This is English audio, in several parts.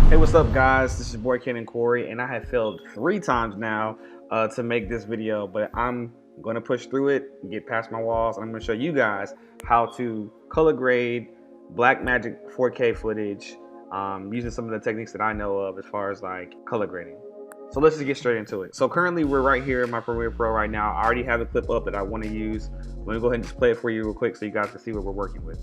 Hey, what's up, guys? This is your boy Ken and Corey, and I have failed 3 times now to make this video, but I'm going to push through it and get past my walls. And I'm going to show you guys how to color grade Blackmagic 4K footage using some of the techniques that I know of as far as like color grading. So let's just get straight into it. So currently we're right here in my Premiere Pro right now. I already have the clip up that I want to use. Let me go ahead and just play it for you real quick so you guys can see what we're working with.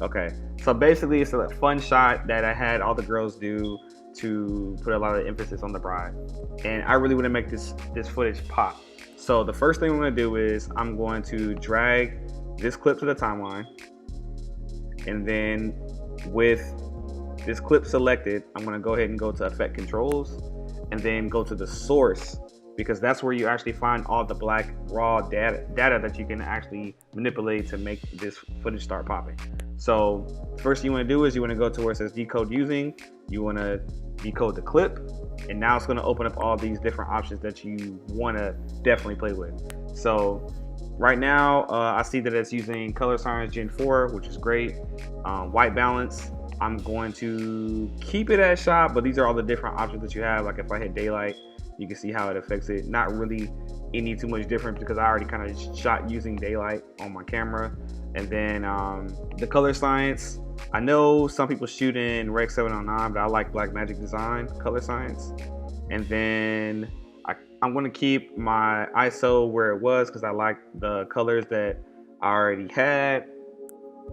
Okay, so basically it's a fun shot that I had all the girls do to put a lot of emphasis on the bride. And I really want to make this footage pop. So the first thing I'm going to do is I'm going to drag this clip to the timeline. And then with this clip selected, I'm going to go ahead and go to Effect Controls and then go to the source, because that's where you actually find all the black raw data that you can actually manipulate to make this footage start popping. So first you want to do is you want to go to where it says decode using, you want to decode the clip, and now it's going to open up all these different options that you want to definitely play with. So right now I see that it's using color science Gen 4, which is great. White balance, I'm going to keep it as shot, but these are all the different options that you have. Like if I hit daylight, you can see how it affects it. Not really any too much difference because I already kind of shot using daylight on my camera. And then the color science, I know some people shoot in Rec 709, but I like Blackmagic design color science. And then I'm going to keep my ISO where it was because I like the colors that I already had.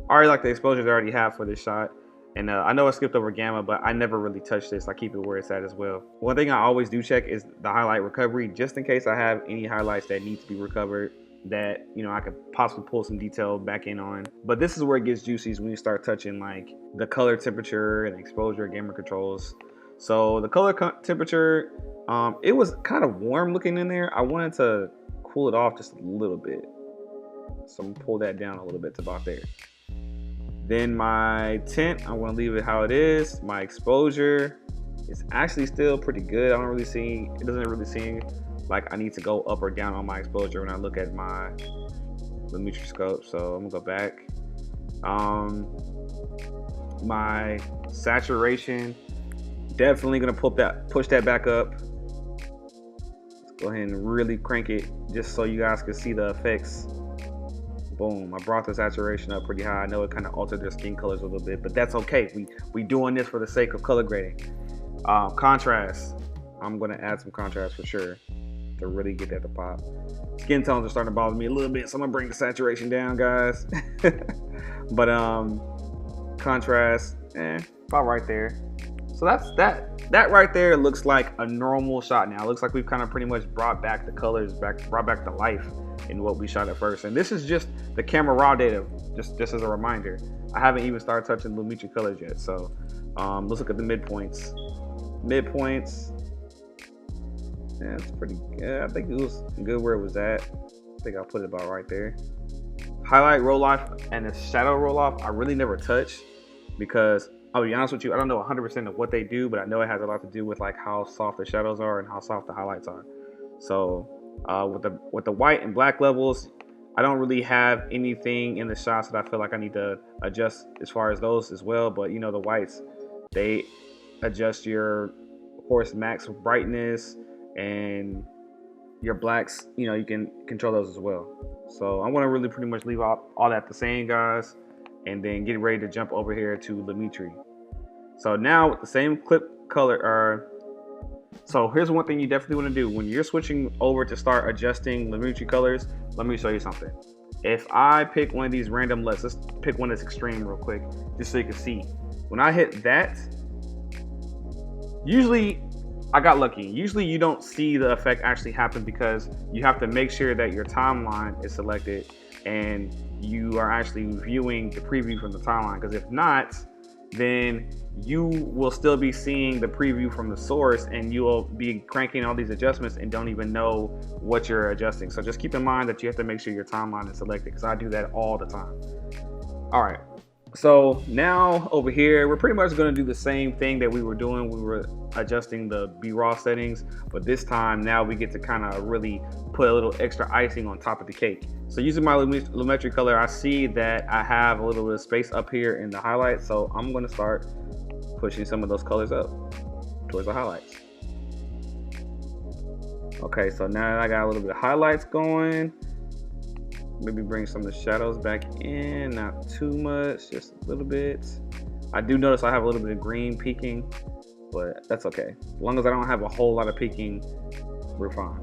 I already like the exposures I already have for this shot. And I know I skipped over gamma, but I never really touched this. I keep it where it's at as well. One thing I always do check is the highlight recovery, just in case I have any highlights that need to be recovered that, you know, I could possibly pull some detail back in on. But this is where it gets juicy, is when you start touching like the color temperature and exposure gamma controls. So the color temperature, it was kind of warm looking in there. I wanted to cool it off just a little bit. So I'm gonna pull that down a little bit to about there. Then my tint, I want to leave it how it is. My exposure is actually still pretty good. It doesn't really seem like I need to go up or down on my exposure when I look at my Lumetri scope. So I'm gonna go back. My saturation, definitely gonna push that back up. Let's go ahead and really crank it just so you guys can see the effects. Boom, I brought the saturation up pretty high. I know it kind of altered their skin colors a little bit, but that's okay. We doing this for the sake of color grading. Contrast, I'm gonna add some contrast for sure to really get that to pop. Skin tones are starting to bother me a little bit, so I'm gonna bring the saturation down, guys. But contrast, about right there. So that's that right there looks like a normal shot now. It looks like we've kind of pretty much brought back the colors, brought back the life in what we shot at first. And this is just the camera raw data, just as a reminder. I haven't even started touching Lumetri colors yet. So let's look at the midpoints. Yeah, it's pretty good. I think it was good where it was at. I think I'll put it about right there. Highlight roll off and the shadow roll off, I really never touch, because I'll be honest with you, I don't know 100% of what they do, but I know it has a lot to do with like how soft the shadows are and how soft the highlights are. So with the white and black levels, I don't really have anything in the shots that I feel like I need to adjust as far as those as well. But you know, the whites, they adjust your, of course, max brightness, and your blacks, you know, you can control those as well. So I want to really pretty much leave all that the same, guys, and then get ready to jump over here to Lumetri. So now with the same clip color, so here's one thing you definitely want to do when you're switching over to start adjusting Lumetri colors. Let me show you something. If I pick one of these random LUTs, let's pick one that's extreme real quick, just so you can see. When I hit that, usually I got lucky. Usually you don't see the effect actually happen because you have to make sure that your timeline is selected and you are actually viewing the preview from the timeline, because if not, then you will still be seeing the preview from the source and you will be cranking all these adjustments and don't even know what you're adjusting. So just keep in mind that you have to make sure your timeline is selected, because I do that all the time. All right, So now over here, we're pretty much going to do the same thing that we were doing. We were adjusting the B-raw settings, but this time now we get to kind of really put a little extra icing on top of the cake. So using my lumetri color, I see that I have a little bit of space up here in the highlights. So I'm going to start pushing some of those colors up towards the highlights. Okay, so now that I got a little bit of highlights going, maybe bring some of the shadows back in, not too much, just a little bit. I do notice I have a little bit of green peeking, but that's okay. As long as I don't have a whole lot of peeking, we're fine.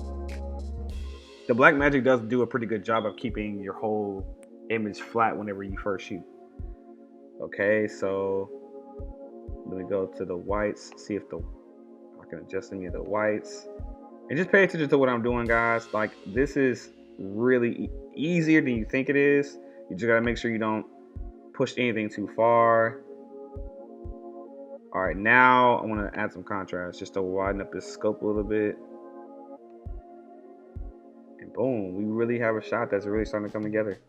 The Blackmagic does do a pretty good job of keeping your whole image flat whenever you first shoot. Okay, so let me go to the whites, see if I can adjust any of the whites. And just pay attention to what I'm doing, guys. Like, this is really easier than you think it is. You just gotta make sure you don't push anything too far. All right, now I want to add some contrast just to widen up this scope a little bit. And boom, we really have a shot that's really starting to come together.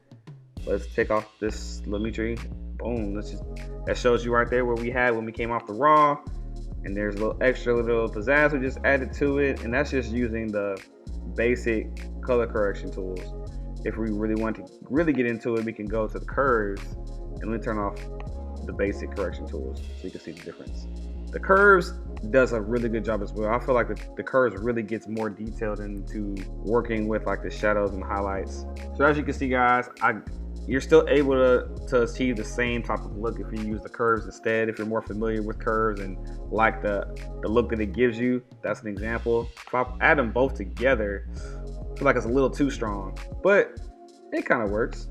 Let's take off this lumetri. Boom, that shows you right there where we had when we came off the raw. And there's a little extra little pizzazz we just added to it, and that's just using the basic color correction tools. If we really want to really get into it, we can go to the curves and then turn off the basic correction tools so you can see the difference. The curves does a really good job as well. I feel like the curves really gets more detailed into working with like the shadows and the highlights. So as you can see, guys, you're still able to achieve the same type of look if you use the curves instead. If you're more familiar with curves and like the look that it gives you, that's an example. If I add them both together, I feel like it's a little too strong, but it kind of works.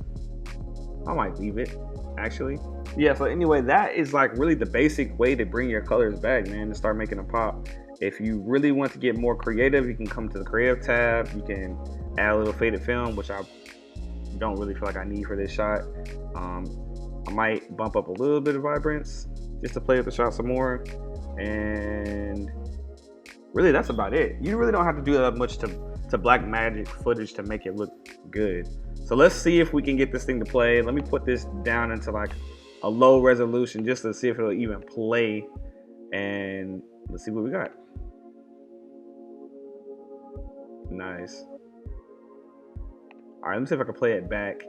I might leave it, actually. Yeah, so anyway, that is like really the basic way to bring your colors back, man, to start making them pop. If you really want to get more creative, you can come to the creative tab. You can add a little faded film, which I don't really feel like I need for this shot. I might bump up a little bit of vibrance just to play with the shot some more. And really, that's about it. You really don't have to do that much to Blackmagic footage to make it look good. So let's see if we can get this thing to play. Let me put this down into like a low resolution just to see if it'll even play. And let's see what we got. Nice. All right, let me see if I can play it back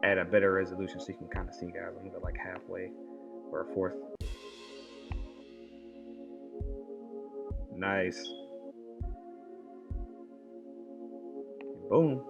at a better resolution so you can kind of see, guys. I'm gonna go like halfway or a fourth. Nice. Boom.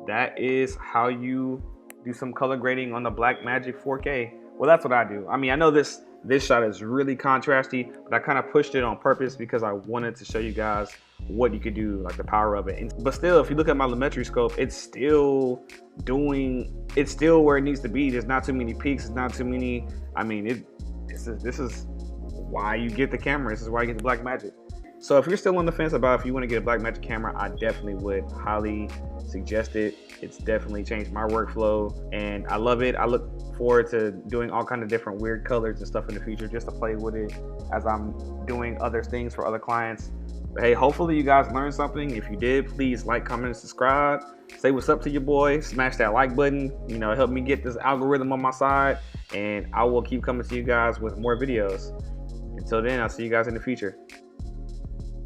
That is how you do some color grading on the Blackmagic 4K. Well, that's what I do. I mean, I know this shot is really contrasty, but I kind of pushed it on purpose because I wanted to show you guys what you could do, like the power of it. But still, if you look at my lumetri scope, it's still where it needs to be. There's not too many peaks. It's not too many. I mean, this is why you get the camera. This is why you get the Blackmagic. So if you're still on the fence about if you want to get a Blackmagic camera, I definitely would highly suggest it. It's definitely changed my workflow and I love it. I look forward to doing all kinds of different weird colors and stuff in the future just to play with it as I'm doing other things for other clients. But hey, hopefully you guys learned something. If you did, please like, comment, and subscribe. Say what's up to your boy. Smash that like button. You know, help me get this algorithm on my side. And I will keep coming to you guys with more videos. Until then, I'll see you guys in the future.